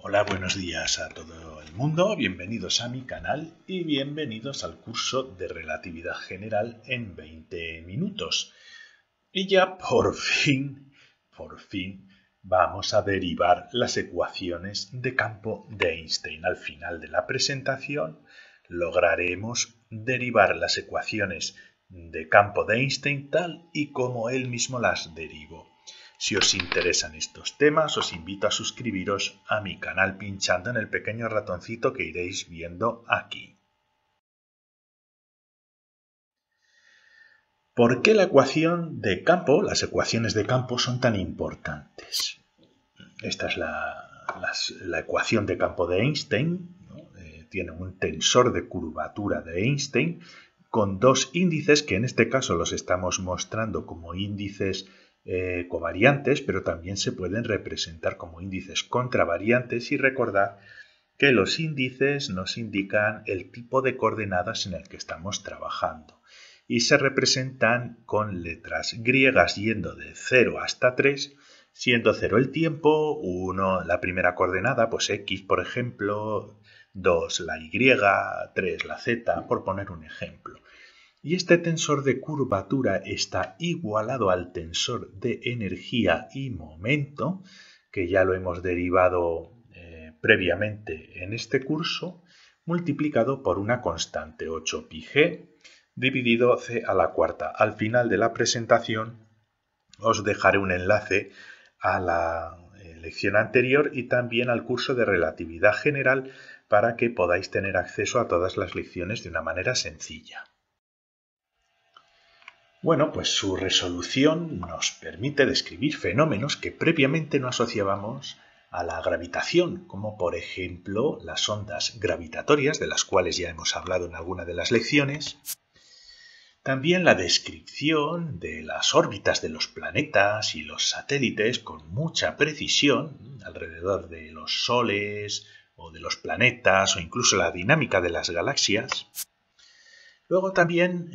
Hola, buenos días a todo el mundo, bienvenidos a mi canal y bienvenidos al curso de relatividad general en 20 minutos. Y ya por fin, vamos a derivar las ecuaciones de campo de Einstein. Al final de la presentación lograremos derivar las ecuaciones de campo de Einstein tal y como él mismo las derivó. Si os interesan estos temas, os invito a suscribiros a mi canal pinchando en el pequeño ratoncito que iréis viendo aquí. ¿Por qué la ecuación de campo, las ecuaciones de campo son tan importantes? Esta es la ecuación de campo de Einstein, ¿no? Tiene un tensor de curvatura de Einstein con dos índices que en este caso los estamos mostrando como índices covariantes, pero también se pueden representar como índices contravariantes y recordad que los índices nos indican el tipo de coordenadas en el que estamos trabajando y se representan con letras griegas yendo de 0 hasta 3, siendo 0 el tiempo, 1 la primera coordenada, pues x por ejemplo, 2 la y, 3 la z, por poner un ejemplo. Y este tensor de curvatura está igualado al tensor de energía y momento, que ya lo hemos derivado previamente en este curso, multiplicado por una constante 8πg dividido c a la cuarta. Al final de la presentación os dejaré un enlace a la lección anterior y también al curso de relatividad general para que podáis tener acceso a todas las lecciones de una manera sencilla. Bueno, pues su resolución nos permite describir fenómenos que previamente no asociábamos a la gravitación, como por ejemplo las ondas gravitatorias, de las cuales ya hemos hablado en alguna de las lecciones. También la descripción de las órbitas de los planetas y los satélites con mucha precisión alrededor de los soles o de los planetas o incluso la dinámica de las galaxias. Luego también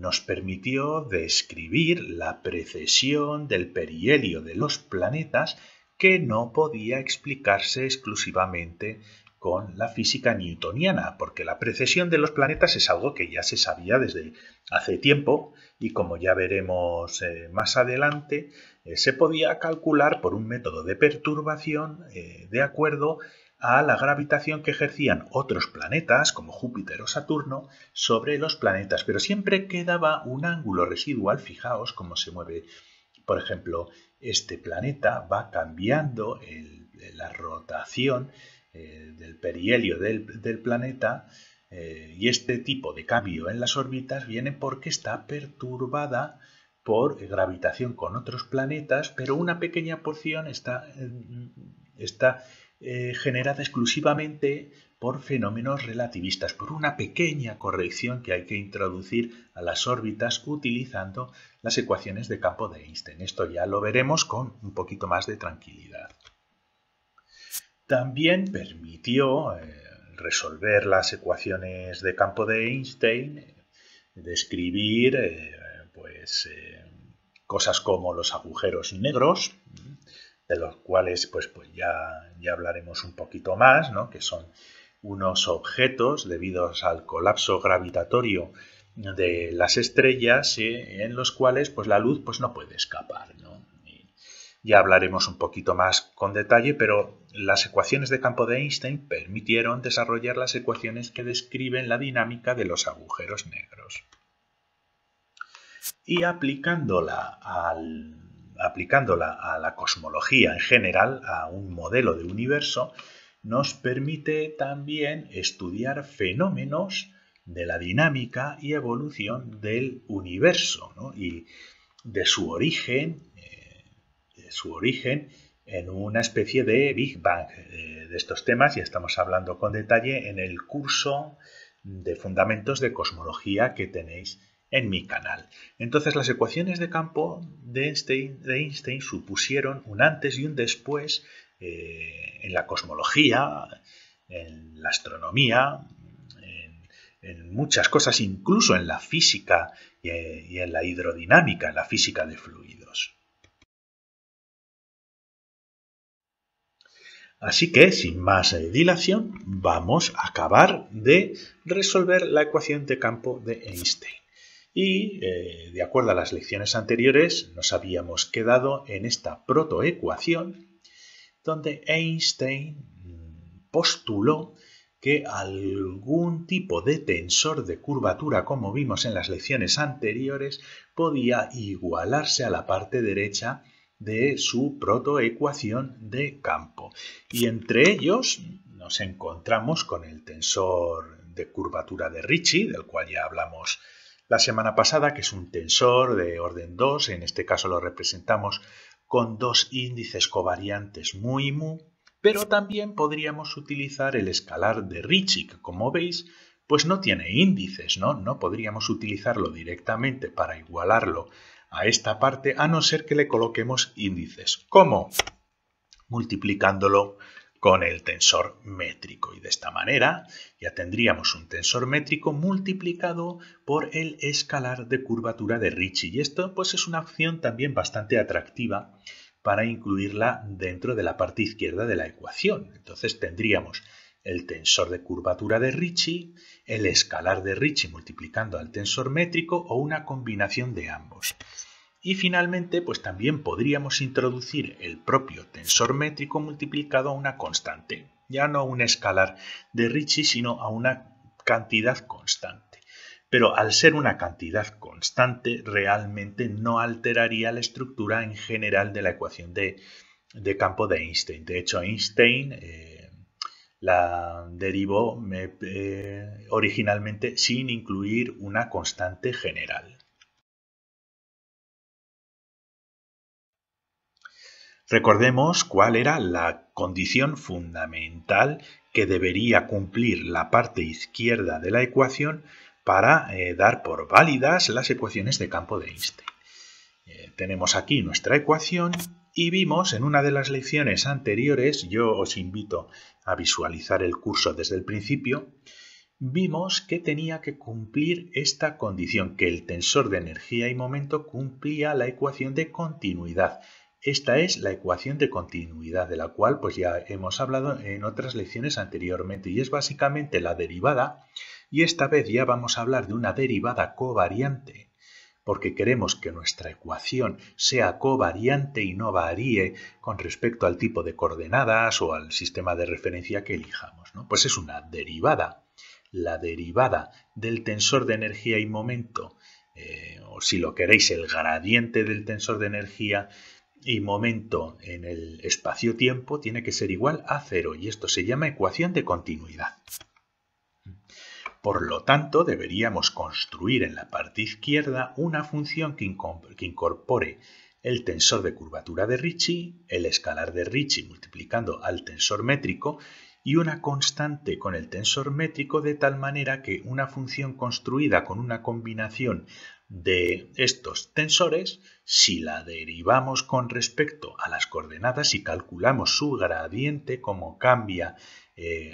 nos permitió describir la precesión del perihelio de los planetas que no podía explicarse exclusivamente con la física newtoniana, porque la precesión de los planetas es algo que ya se sabía desde hace tiempo y como ya veremos más adelante, se podía calcular por un método de perturbación de acuerdo a la gravitación que ejercían otros planetas, como Júpiter o Saturno, sobre los planetas, pero siempre quedaba un ángulo residual. Fijaos cómo se mueve, por ejemplo, este planeta va cambiando la rotación del perihelio del planeta y este tipo de cambio en las órbitas viene porque está perturbada por gravitación con otros planetas, pero una pequeña porción está generada exclusivamente por fenómenos relativistas, por una pequeña corrección que hay que introducir a las órbitas utilizando las ecuaciones de campo de Einstein. Esto ya lo veremos con un poquito más de tranquilidad. También permitió resolver las ecuaciones de campo de Einstein, describir cosas como los agujeros negros, de los cuales pues ya hablaremos un poquito más, ¿no? Que son unos objetos debidos al colapso gravitatorio de las estrellas en los cuales pues la luz pues no puede escapar, ¿no? Ya hablaremos un poquito más con detalle, pero las ecuaciones de campo de Einstein permitieron desarrollar las ecuaciones que describen la dinámica de los agujeros negros. Y aplicándola a la cosmología en general, a un modelo de universo, nos permite también estudiar fenómenos de la dinámica y evolución del universo, ¿no? Y de su origen en una especie de Big Bang. De estos temas ya estamos hablando con detalle en el curso de Fundamentos de Cosmología que tenéis en mi canal. Entonces las ecuaciones de campo de Einstein supusieron un antes y un después en la cosmología, en la astronomía, en muchas cosas, incluso en la física y en la hidrodinámica, en la física de fluidos. Así que, sin más dilación, vamos a acabar de resolver la ecuación de campo de Einstein. Y, de acuerdo a las lecciones anteriores, nos habíamos quedado en esta protoecuación donde Einstein postuló que algún tipo de tensor de curvatura, como vimos en las lecciones anteriores, podía igualarse a la parte derecha de su protoecuación de campo. Y entre ellos nos encontramos con el tensor de curvatura de Ricci, del cual ya hablamos la semana pasada, que es un tensor de orden 2, en este caso lo representamos con dos índices covariantes mu y mu, pero también podríamos utilizar el escalar de Ricci, que como veis, pues no tiene índices, ¿no? No podríamos utilizarlo directamente para igualarlo a esta parte, a no ser que le coloquemos índices. ¿Cómo? Multiplicándolo con el tensor métrico. Y de esta manera ya tendríamos un tensor métrico multiplicado por el escalar de curvatura de Ricci. Y esto pues es una opción también bastante atractiva para incluirla dentro de la parte izquierda de la ecuación. Entonces tendríamos el tensor de curvatura de Ricci, el escalar de Ricci multiplicando al tensor métrico o una combinación de ambos. Y finalmente, pues también podríamos introducir el propio tensor métrico multiplicado a una constante. Ya no a un escalar de Ricci, sino a una cantidad constante. Pero al ser una cantidad constante, realmente no alteraría la estructura en general de la ecuación de campo de Einstein. De hecho, Einstein la derivó originalmente sin incluir una constante general. Recordemos cuál era la condición fundamental que debería cumplir la parte izquierda de la ecuación para dar por válidas las ecuaciones de campo de Einstein. Tenemos aquí nuestra ecuación y vimos en una de las lecciones anteriores, yo os invito a visualizar el curso desde el principio, vimos que tenía que cumplir esta condición, que el tensor de energía y momento cumplía la ecuación de continuidad. Esta es la ecuación de continuidad, de la cual pues ya hemos hablado en otras lecciones anteriormente, y es básicamente la derivada, y esta vez ya vamos a hablar de una derivada covariante, porque queremos que nuestra ecuación sea covariante y no varíe con respecto al tipo de coordenadas o al sistema de referencia que elijamos, ¿no? Pues es una derivada. La derivada del tensor de energía y momento, o si lo queréis, el gradiente del tensor de energía y momento en el espacio-tiempo tiene que ser igual a 0, y esto se llama ecuación de continuidad. Por lo tanto, deberíamos construir en la parte izquierda una función que incorpore el tensor de curvatura de Ricci, el escalar de Ricci multiplicando al tensor métrico y una constante con el tensor métrico, de tal manera que una función construida con una combinación de estos tensores, si la derivamos con respecto a las coordenadas y calculamos su gradiente, como cambia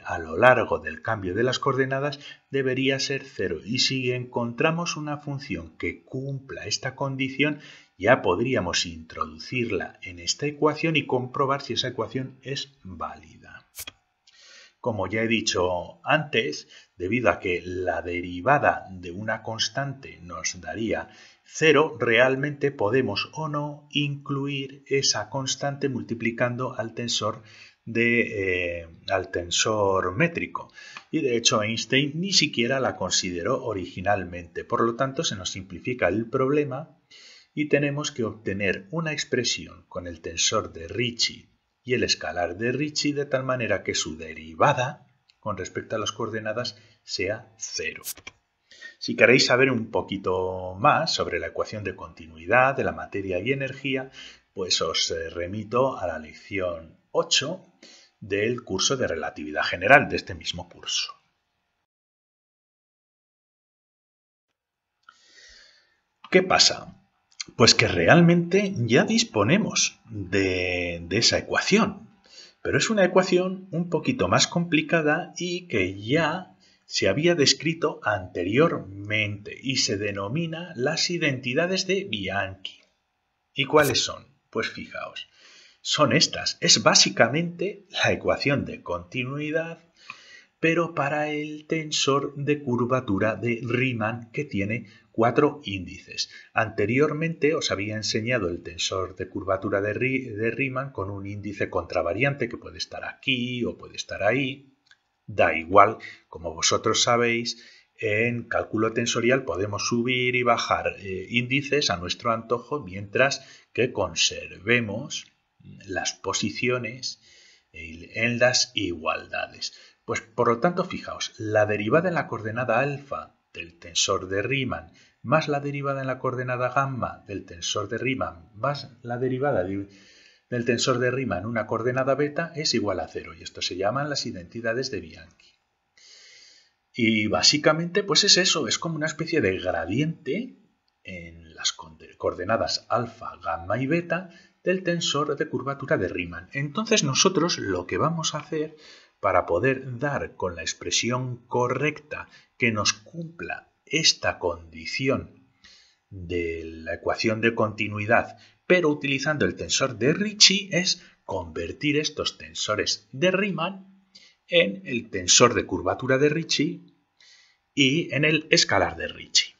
a lo largo del cambio de las coordenadas, debería ser 0. Y si encontramos una función que cumpla esta condición, ya podríamos introducirla en esta ecuación y comprobar si esa ecuación es válida. Como ya he dicho antes, debido a que la derivada de una constante nos daría 0, realmente podemos o no incluir esa constante multiplicando al tensor métrico. Y de hecho Einstein ni siquiera la consideró originalmente. Por lo tanto, se nos simplifica el problema y tenemos que obtener una expresión con el tensor de Ricci y el escalar de Ricci de tal manera que su derivada con respecto a las coordenadas sea 0. Si queréis saber un poquito más sobre la ecuación de continuidad de la materia y energía, pues os remito a la lección 8 del curso de relatividad general de este mismo curso. ¿Qué pasa? Pues que realmente ya disponemos de esa ecuación, pero es una ecuación un poquito más complicada y que ya se había descrito anteriormente y se denomina las identidades de Bianchi. ¿Y cuáles son? Pues fijaos, son estas. Es básicamente la ecuación de continuidad, pero para el tensor de curvatura de Riemann, que tiene 4 índices. Anteriormente os había enseñado el tensor de curvatura de Riemann con un índice contravariante que puede estar aquí o puede estar ahí. Da igual, como vosotros sabéis, en cálculo tensorial podemos subir y bajar índices a nuestro antojo mientras que conservemos las posiciones en las igualdades. Pues por lo tanto, fijaos, la derivada en la coordenada alfa del tensor de Riemann más la derivada en la coordenada gamma del tensor de Riemann más la derivada del tensor de Riemann una coordenada beta es igual a 0 y esto se llaman las identidades de Bianchi. Y básicamente pues es eso, es como una especie de gradiente en las coordenadas alfa, gamma y beta del tensor de curvatura de Riemann. Entonces nosotros lo que vamos a hacer para poder dar con la expresión correcta que nos cumpla esta condición de la ecuación de continuidad, pero utilizando el tensor de Ricci, es convertir estos tensores de Riemann en el tensor de curvatura de Ricci y en el escalar de Ricci.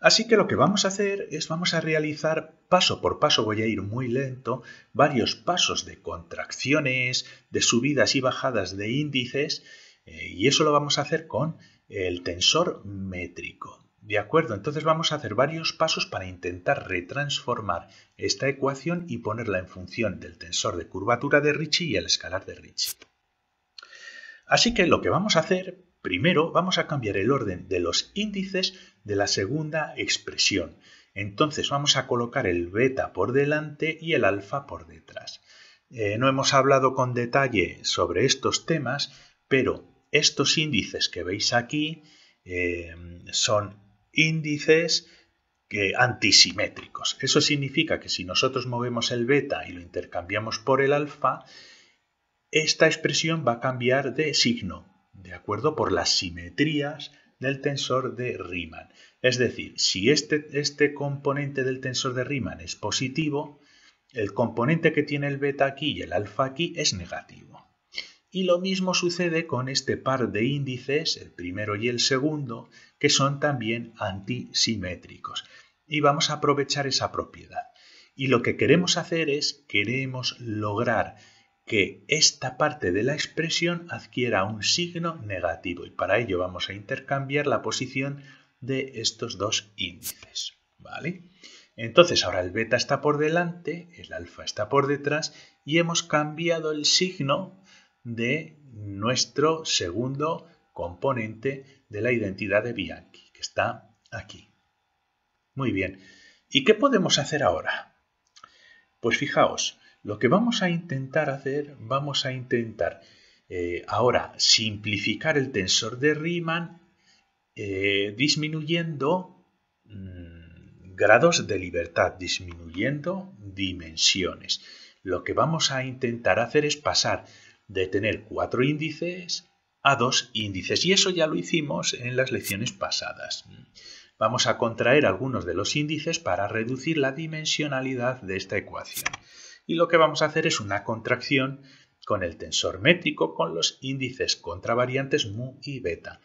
Así que lo que vamos a hacer es vamos a realizar paso por paso, voy a ir muy lento, varios pasos de contracciones, de subidas y bajadas de índices, y eso lo vamos a hacer con el tensor métrico. ¿De acuerdo? Entonces vamos a hacer varios pasos para intentar retransformar esta ecuación y ponerla en función del tensor de curvatura de Ricci y el escalar de Ricci. Así que lo que vamos a hacer, primero vamos a cambiar el orden de los índices de la segunda expresión. Entonces vamos a colocar el beta por delante y el alfa por detrás. No hemos hablado con detalle sobre estos temas, pero estos índices que veis aquí son índices antisimétricos. Eso significa que si nosotros movemos el beta y lo intercambiamos por el alfa, esta expresión va a cambiar de signo, ¿de acuerdo? Por las simetrías del tensor de Riemann. Es decir, si este componente del tensor de Riemann es positivo, el componente que tiene el beta aquí y el alfa aquí es negativo. Y lo mismo sucede con este par de índices, el primero y el segundo, que son también antisimétricos. Y vamos a aprovechar esa propiedad. Y lo que queremos hacer es, queremos lograr que esta parte de la expresión adquiera un signo negativo. Y para ello vamos a intercambiar la posición de estos dos índices. ¿Vale? Entonces ahora el beta está por delante, el alfa está por detrás y hemos cambiado el signo de nuestro segundo componente de la identidad de Bianchi, que está aquí. Muy bien. ¿Y qué podemos hacer ahora? Pues fijaos, lo que vamos a intentar hacer, ahora simplificar el tensor de Riemann disminuyendo grados de libertad, disminuyendo dimensiones. Lo que vamos a intentar hacer es pasar de tener 4 índices a 2 índices. Y eso ya lo hicimos en las lecciones pasadas. Vamos a contraer algunos de los índices para reducir la dimensionalidad de esta ecuación. Y lo que vamos a hacer es una contracción con el tensor métrico con los índices contravariantes mu y beta.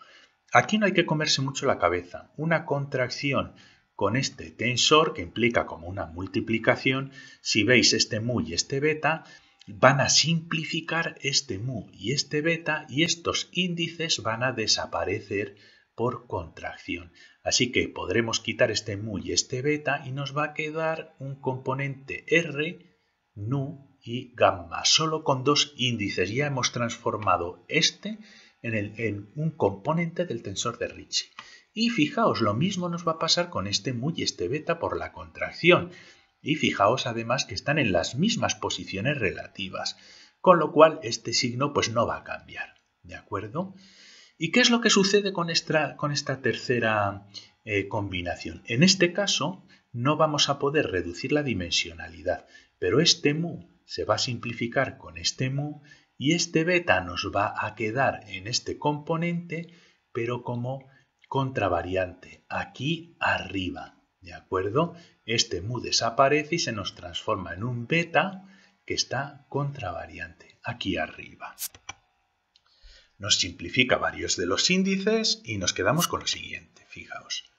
Aquí no hay que comerse mucho la cabeza. Una contracción con este tensor, que implica como una multiplicación, si veis este mu y este beta, van a simplificar este mu y este beta y estos índices van a desaparecer por contracción. Así que podremos quitar este mu y este beta y nos va a quedar un componente R, nu y gamma. Solo con 2 índices ya hemos transformado este en un componente del tensor de Ricci. Y fijaos, lo mismo nos va a pasar con este mu y este beta por la contracción. Y fijaos además que están en las mismas posiciones relativas, con lo cual este signo pues no va a cambiar, ¿de acuerdo? ¿Y qué es lo que sucede con esta tercera combinación? En este caso no vamos a poder reducir la dimensionalidad, pero este mu se va a simplificar con este mu y este beta nos va a quedar en este componente, pero como contravariante, aquí arriba. ¿De acuerdo? Este mu desaparece y se nos transforma en un beta que está contravariante, aquí arriba. Nos simplifica varios de los índices y nos quedamos con lo siguiente, fijaos.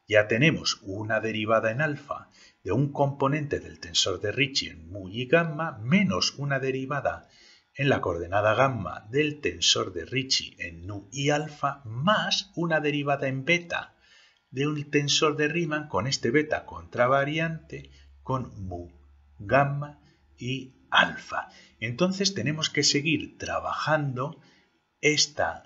Ya tenemos una derivada en alfa de un componente del tensor de Ricci en mu y gamma menos una derivada en la coordenada gamma del tensor de Ricci en nu y alfa más una derivada en beta de un tensor de Riemann con este beta contravariante con mu, gamma y alfa. Entonces tenemos que seguir trabajando esta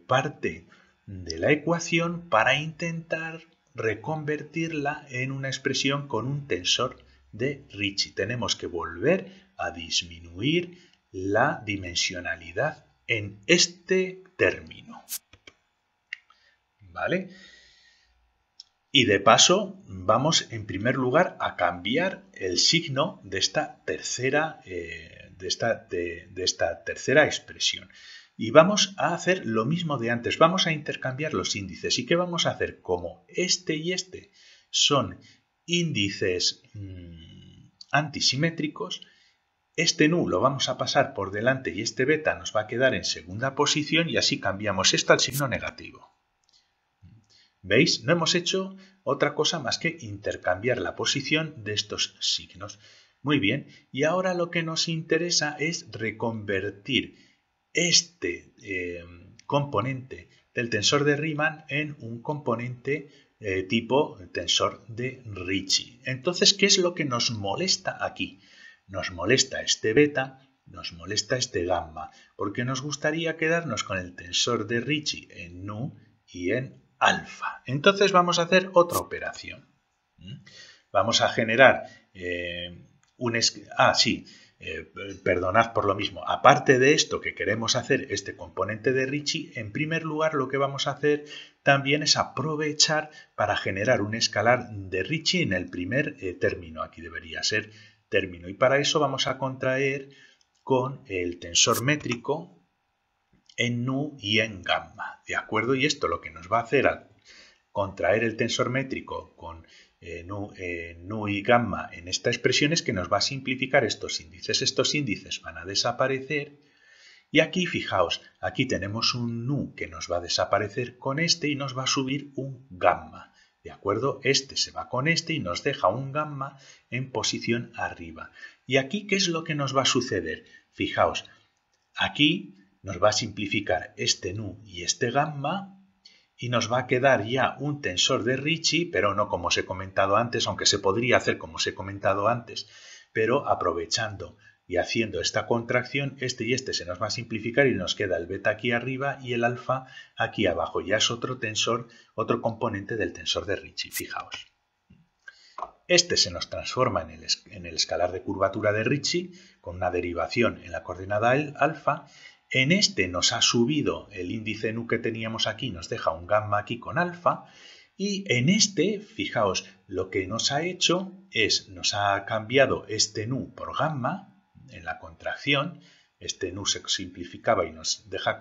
parte de la ecuación para intentar reconvertirla en una expresión con un tensor de Ricci. Tenemos que volver a disminuir la dimensionalidad en este término. ¿Vale? Y de paso vamos en primer lugar a cambiar el signo de esta tercera, tercera expresión. Y vamos a hacer lo mismo de antes, vamos a intercambiar los índices. ¿Y qué vamos a hacer? Como este y este son índices antisimétricos, este nu lo vamos a pasar por delante y este beta nos va a quedar en segunda posición y así cambiamos esto al signo negativo. ¿Veis? No hemos hecho otra cosa más que intercambiar la posición de estos signos. Muy bien, y ahora lo que nos interesa es reconvertir este componente del tensor de Riemann en un componente tipo tensor de Ricci. Entonces, ¿qué es lo que nos molesta aquí? Nos molesta este beta, nos molesta este gamma, porque nos gustaría quedarnos con el tensor de Ricci en nu y en alfa. Entonces vamos a hacer otra operación. Vamos a generar perdonad por lo mismo. Aparte de esto que queremos hacer, este componente de Ricci, en primer lugar lo que vamos a hacer también es aprovechar para generar un escalar de Ricci en el primer término. Aquí debería ser término. Y para eso vamos a contraer con el tensor métrico en nu y en gamma, ¿de acuerdo? Y esto lo que nos va a hacer al contraer el tensor métrico con nu y gamma en esta expresión es que nos va a simplificar estos índices. Estos índices van a desaparecer y aquí, fijaos, aquí tenemos un nu que nos va a desaparecer con este y nos va a subir un gamma, ¿de acuerdo? Este se va con este y nos deja un gamma en posición arriba. Y aquí, ¿qué es lo que nos va a suceder? Fijaos, aquí nos va a simplificar este nu y este gamma y nos va a quedar ya un tensor de Ricci, pero no como os he comentado antes, aunque se podría hacer como os he comentado antes, pero aprovechando y haciendo esta contracción, este y este se nos va a simplificar y nos queda el beta aquí arriba y el alfa aquí abajo. Ya es otro tensor, otro componente del tensor de Ricci, fijaos. Este se nos transforma en el escalar de curvatura de Ricci con una derivación en la coordenada alfa. En este nos ha subido el índice nu que teníamos aquí, nos deja un gamma aquí con alfa. Y en este, fijaos, lo que nos ha hecho es, nos ha cambiado este nu por gamma en la contracción. Este nu se simplificaba y nos deja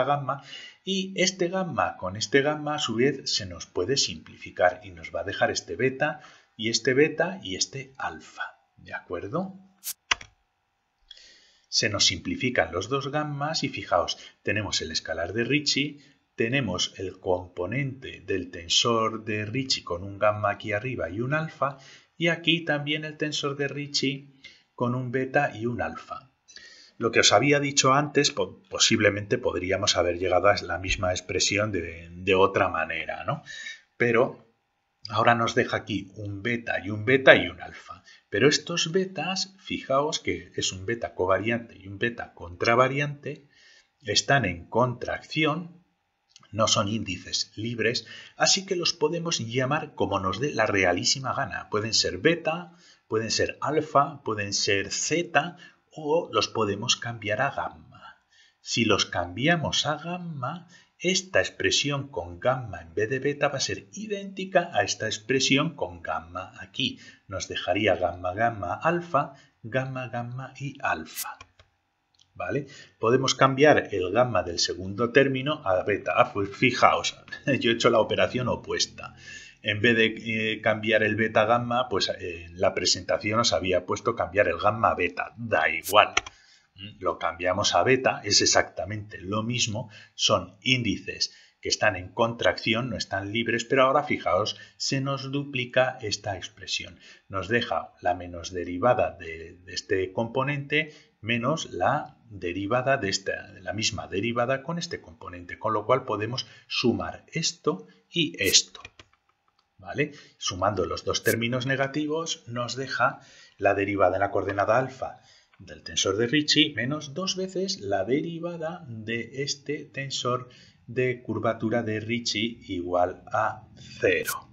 gamma. Y este gamma con este gamma a su vez se nos puede simplificar y nos va a dejar este beta y este alfa. ¿De acuerdo? Se nos simplifican los dos gammas y fijaos, tenemos el escalar de Ricci, tenemos el componente del tensor de Ricci con un gamma aquí arriba y un alfa, y aquí también el tensor de Ricci con un beta y un alfa. Lo que os había dicho antes, posiblemente podríamos haber llegado a la misma expresión de otra manera, ¿no? Pero ahora nos deja aquí un beta y un alfa. Pero estos betas, fijaos que es un beta covariante y un beta contravariante, están en contracción, no son índices libres, así que los podemos llamar como nos dé la realísima gana. Pueden ser beta, pueden ser alfa, pueden ser zeta o los podemos cambiar a gamma. Si los cambiamos a gamma, esta expresión con gamma en vez de beta va a ser idéntica a esta expresión con gamma aquí. Nos dejaría gamma, gamma, alfa, gamma, gamma y alfa. ¿Vale? Podemos cambiar el gamma del segundo término a beta. Pues fijaos, yo he hecho la operación opuesta. En vez de cambiar el beta gamma, pues en la presentación os había puesto cambiar el gamma a beta. Da igual. Lo cambiamos a beta, es exactamente lo mismo, son índices que están en contracción, no están libres, pero ahora fijaos, se nos duplica esta expresión. Nos deja la menos derivada de este componente menos la derivada de la misma derivada con este componente, con lo cual podemos sumar esto y esto. ¿Vale? Sumando los dos términos negativos nos deja la derivada en la coordenada alfa del tensor de Ricci menos 2 veces la derivada de este tensor de curvatura de Ricci igual a 0.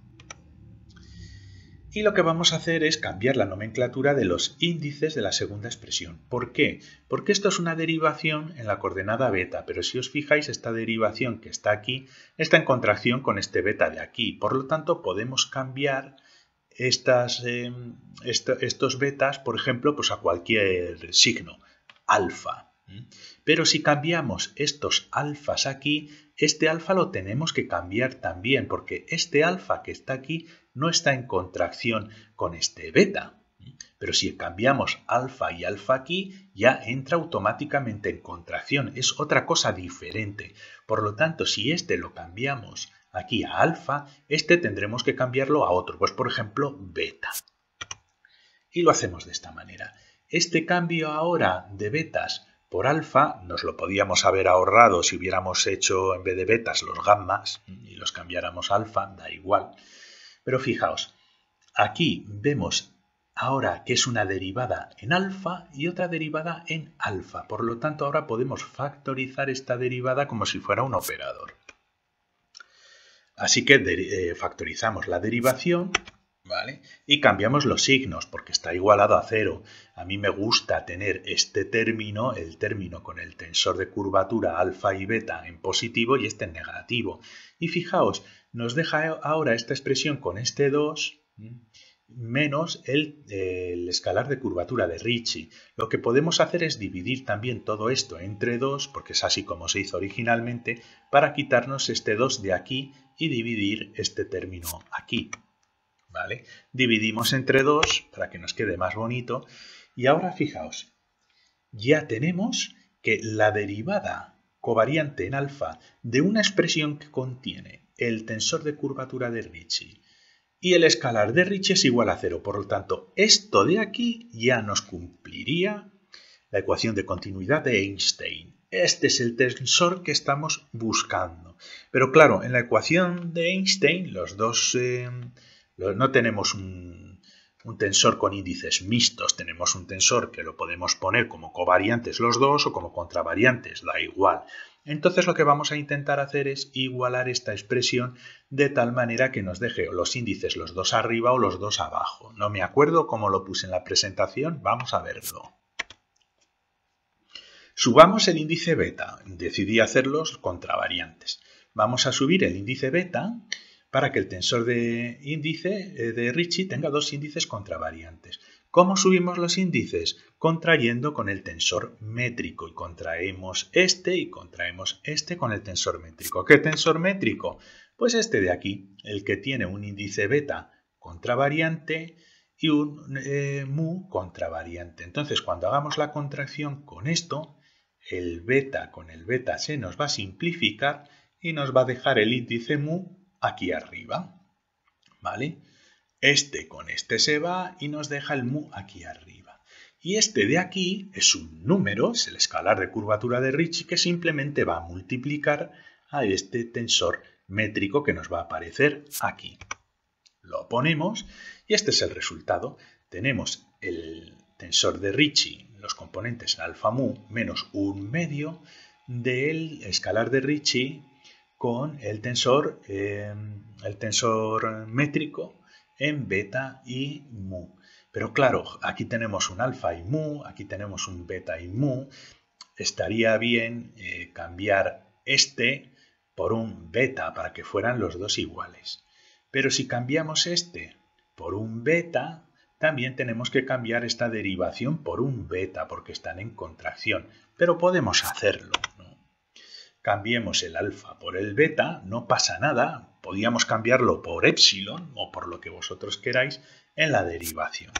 Y lo que vamos a hacer es cambiar la nomenclatura de los índices de la segunda expresión. ¿Por qué? Porque esto es una derivación en la coordenada beta, pero si os fijáis, esta derivación que está aquí está en contracción con este beta de aquí. Por lo tanto, podemos cambiar estos betas, por ejemplo, pues a cualquier signo, alfa. Pero si cambiamos estos alfas aquí, este alfa lo tenemos que cambiar también, porque este alfa que está aquí no está en contracción con este beta. Pero si cambiamos alfa y alfa aquí, ya entra automáticamente en contracción. Es otra cosa diferente. Por lo tanto, si este lo cambiamos aquí a alfa, este tendremos que cambiarlo a otro, pues por ejemplo beta. Y lo hacemos de esta manera. Este cambio ahora de betas por alfa nos lo podíamos haber ahorrado si hubiéramos hecho en vez de betas los gammas y los cambiáramos a alfa, da igual. Pero fijaos, aquí vemos ahora que es una derivada en alfa y otra derivada en alfa. Por lo tanto, ahora podemos factorizar esta derivada como si fuera un operador. Así que factorizamos la derivación, ¿vale? Y cambiamos los signos porque está igualado a 0. A mí me gusta tener este término, el término con el tensor de curvatura alfa y beta en positivo y este en negativo. Y fijaos, nos deja ahora esta expresión con este 2 menos el escalar de curvatura de Ricci. Lo que podemos hacer es dividir también todo esto entre 2, porque es así como se hizo originalmente, para quitarnos este 2 de aquí y dividir este término aquí. ¿Vale? Dividimos entre 2 para que nos quede más bonito. Y ahora fijaos, ya tenemos que la derivada covariante en alfa de una expresión que contiene el tensor de curvatura de Ricci y el escalar de Ricci es igual a 0. Por lo tanto, esto de aquí ya nos cumpliría la ecuación de continuidad de Einstein. Este es el tensor que estamos buscando. Pero claro, en la ecuación de Einstein los dos no tenemos un tensor con índices mixtos. Tenemos un tensor que lo podemos poner como covariantes los dos o como contravariantes, da igual. Entonces lo que vamos a intentar hacer es igualar esta expresión de tal manera que nos deje los índices los dos arriba o los dos abajo. No me acuerdo cómo lo puse en la presentación, vamos a verlo. Subamos el índice beta, decidí hacerlos contravariantes. Vamos a subir el índice beta para que el tensor de índice de Ricci tenga dos índices contravariantes. ¿Cómo subimos los índices? Contrayendo con el tensor métrico y contraemos este y contraemos este con el tensor métrico. ¿Qué tensor métrico? Pues este de aquí, el que tiene un índice beta contravariante y un mu contravariante. Entonces, cuando hagamos la contracción con esto, el beta con el beta se nos va a simplificar y nos va a dejar el índice mu aquí arriba. ¿Vale? Este con este se va y nos deja el mu aquí arriba. Y este de aquí es un número, es el escalar de curvatura de Ricci, que simplemente va a multiplicar a este tensor métrico que nos va a aparecer aquí. Lo ponemos y este es el resultado. Tenemos el tensor de Ricci, los componentes en alfa mu, menos un medio del escalar de Ricci con el tensor métrico en beta y mu. Pero claro, aquí tenemos un alfa y mu, aquí tenemos un beta y mu. Estaría bien cambiar este por un beta para que fueran los dos iguales. Pero si cambiamos este por un beta, también tenemos que cambiar esta derivación por un beta porque están en contracción. Pero podemos hacerlo, ¿no? Cambiemos el alfa por el beta, no pasa nada, podíamos cambiarlo por epsilon o por lo que vosotros queráis en la derivación.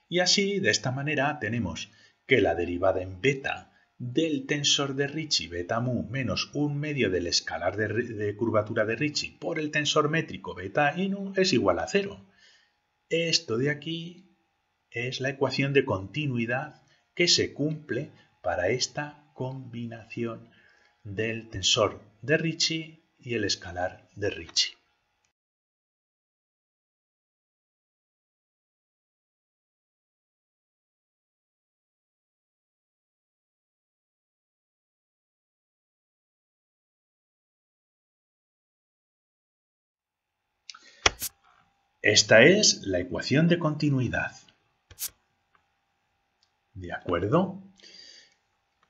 Y así, de esta manera, tenemos que la derivada en beta del tensor de Ricci beta mu menos 1/2 del escalar de curvatura de Ricci por el tensor métrico beta inu es igual a 0. Esto de aquí es la ecuación de continuidad que se cumple para esta combinación del tensor de Ricci y el escalar de Ricci. Esta es la ecuación de continuidad. ¿De acuerdo?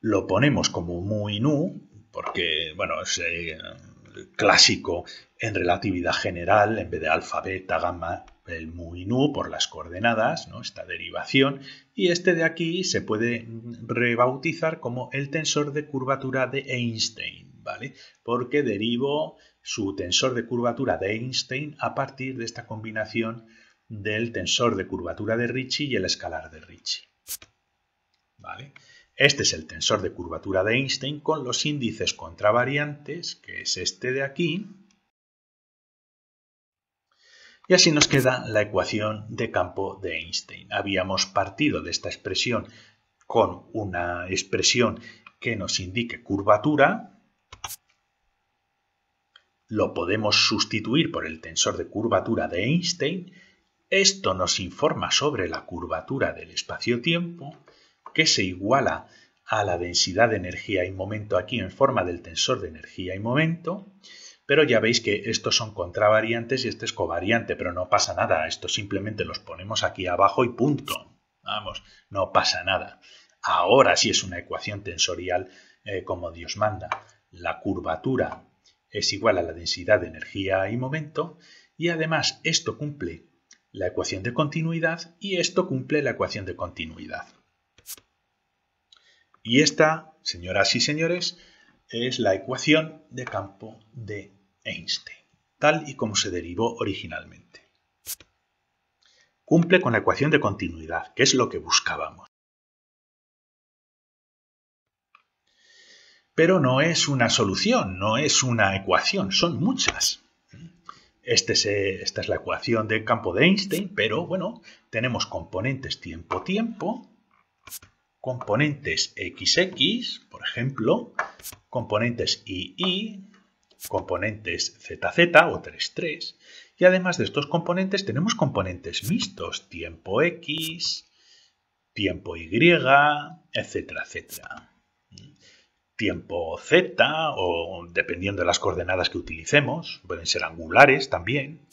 Lo ponemos como mu y nu, porque, bueno, es clásico en relatividad general, en vez de alfa, beta, gamma, el mu y nu por las coordenadas, ¿no? Esta derivación. Y este de aquí se puede rebautizar como el tensor de curvatura de Einstein, ¿vale? Porque derivo su tensor de curvatura de Einstein a partir de esta combinación del tensor de curvatura de Ricci y el escalar de Ricci. ¿Vale? Este es el tensor de curvatura de Einstein con los índices contravariantes, que es este de aquí. Y así nos queda la ecuación de campo de Einstein. Habíamos partido de esta expresión con una expresión que nos indique curvatura. Lo podemos sustituir por el tensor de curvatura de Einstein. Esto nos informa sobre la curvatura del espacio-tiempo, que se iguala a la densidad de energía y momento aquí en forma del tensor de energía y momento. Pero ya veis que estos son contravariantes y este es covariante, pero no pasa nada. Esto simplemente los ponemos aquí abajo y punto. Vamos, no pasa nada. Ahora sí es una ecuación tensorial como Dios manda. La curvatura es igual a la densidad de energía y momento y además esto cumple la ecuación de continuidad y esto cumple la ecuación de continuidad. Y esta, señoras y señores, es la ecuación de campo de Einstein, tal y como se derivó originalmente. Cumple con la ecuación de continuidad, que es lo que buscábamos. Pero no es una solución, no es una ecuación, son muchas. Esta es la ecuación de campo de Einstein, pero bueno, tenemos componentes tiempo-tiempo, componentes XX, por ejemplo, componentes II, componentes ZZ o 3,3. Y además de estos componentes tenemos componentes mixtos, tiempo X, tiempo Y, etcétera, etcétera. Tiempo Z o dependiendo de las coordenadas que utilicemos, pueden ser angulares también.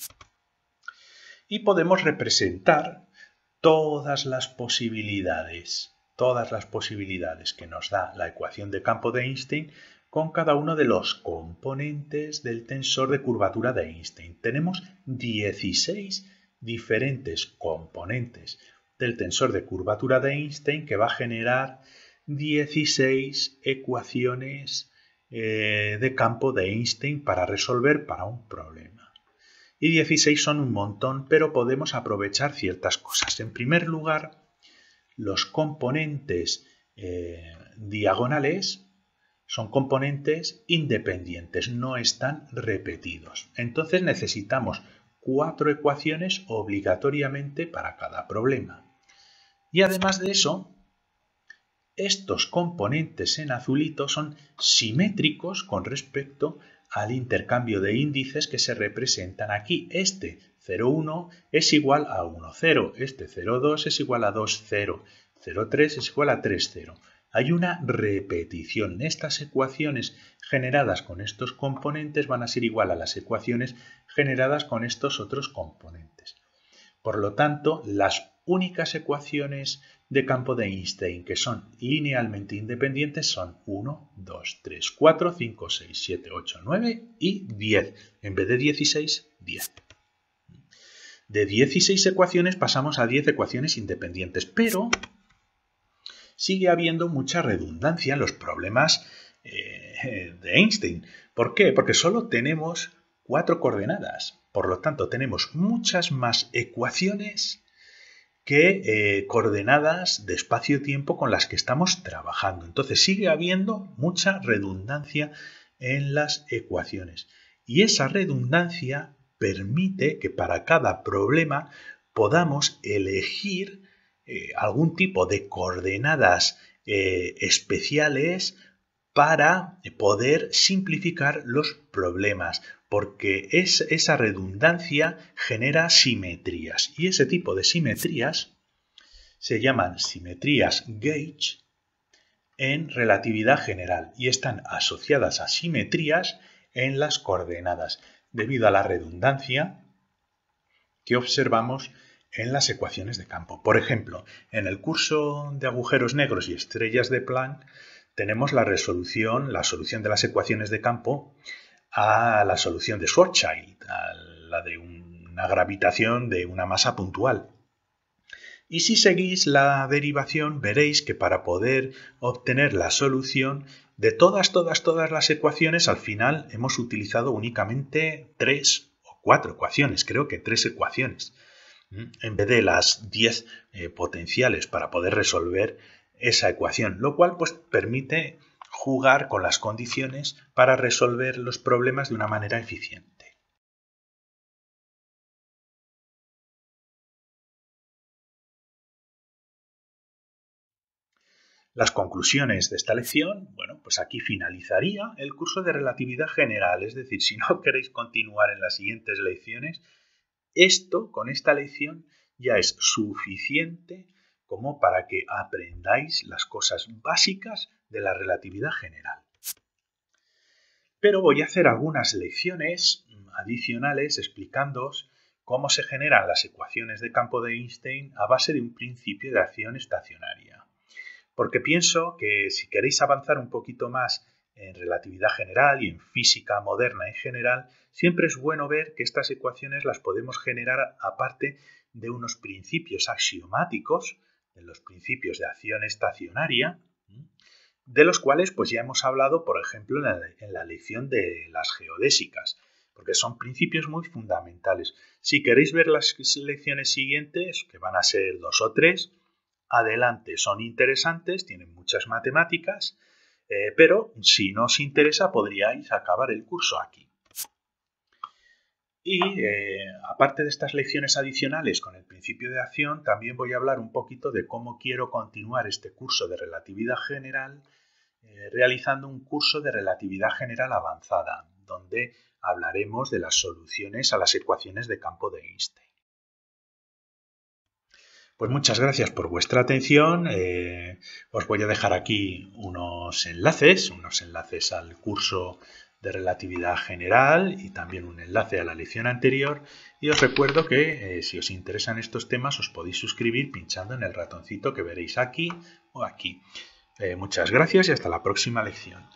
Y podemos representar todas las posibilidades que nos da la ecuación de campo de Einstein con cada uno de los componentes del tensor de curvatura de Einstein. Tenemos 16 diferentes componentes del tensor de curvatura de Einstein que va a generar 16 ecuaciones de campo de Einstein para resolver para un problema. Y 16 son un montón, pero podemos aprovechar ciertas cosas. En primer lugar, los componentes diagonales son componentes independientes, no están repetidos. Entonces necesitamos 4 ecuaciones obligatoriamente para cada problema. Y además de eso, estos componentes en azulito son simétricos con respecto al intercambio de índices que se representan aquí. Este 0,1 es igual a 1,0, este 0,2 es igual a 2,0, 0,3 es igual a 3,0. Hay una repetición. Estas ecuaciones generadas con estos componentes van a ser igual a las ecuaciones generadas con estos otros componentes. Por lo tanto, las únicas ecuaciones de campo de Einstein que son linealmente independientes son 1, 2, 3, 4, 5, 6, 7, 8, 9 y 10. En vez de 16, 10. De 16 ecuaciones pasamos a 10 ecuaciones independientes, pero sigue habiendo mucha redundancia en los problemas de Einstein. ¿Por qué? Porque solo tenemos 4 coordenadas. Por lo tanto, tenemos muchas más ecuaciones que coordenadas de espacio-tiempo con las que estamos trabajando. Entonces sigue habiendo mucha redundancia en las ecuaciones. Y esa redundancia permite que para cada problema podamos elegir algún tipo de coordenadas especiales para poder simplificar los problemas, porque esa redundancia genera simetrías y ese tipo de simetrías se llaman simetrías gauge en relatividad general y están asociadas a simetrías en las coordenadas debido a la redundancia que observamos en las ecuaciones de campo. Por ejemplo, en el curso de agujeros negros y estrellas de Planck tenemos la solución de las ecuaciones de campo a la solución de Schwarzschild, a la de una gravitación de una masa puntual. Y si seguís la derivación veréis que para poder obtener la solución de todas las ecuaciones al final hemos utilizado únicamente 3 o 4 ecuaciones, creo que 3 ecuaciones, en vez de las 10 potenciales para poder resolver esa ecuación, lo cual pues permite jugar con las condiciones para resolver los problemas de una manera eficiente. Las conclusiones de esta lección, bueno, pues aquí finalizaría el curso de relatividad general, es decir, si no queréis continuar en las siguientes lecciones, con esta lección ya es suficiente como para que aprendáis las cosas básicas de la relatividad general. Pero voy a hacer algunas lecciones adicionales explicándoos cómo se generan las ecuaciones de campo de Einstein a base de un principio de acción estacionaria. Porque pienso que si queréis avanzar un poquito más en relatividad general y en física moderna en general, siempre es bueno ver que estas ecuaciones las podemos generar aparte de unos principios axiomáticos, de los principios de acción estacionaria, de los cuales pues ya hemos hablado, por ejemplo, en la lección de las geodésicas, porque son principios muy fundamentales. Si queréis ver las lecciones siguientes, que van a ser 2 o 3, adelante, son interesantes, tienen muchas matemáticas, pero si no os interesa podríais acabar el curso aquí. Y aparte de estas lecciones adicionales con el principio de acción, también voy a hablar un poquito de cómo quiero continuar este curso de relatividad general realizando un curso de relatividad general avanzada, donde hablaremos de las soluciones a las ecuaciones de campo de Einstein. Pues muchas gracias por vuestra atención. Os voy a dejar aquí unos enlaces al curso de relatividad general y también un enlace a la lección anterior. Y os recuerdo que si os interesan estos temas os podéis suscribir pinchando en el ratoncito que veréis aquí o aquí. Muchas gracias y hasta la próxima lección.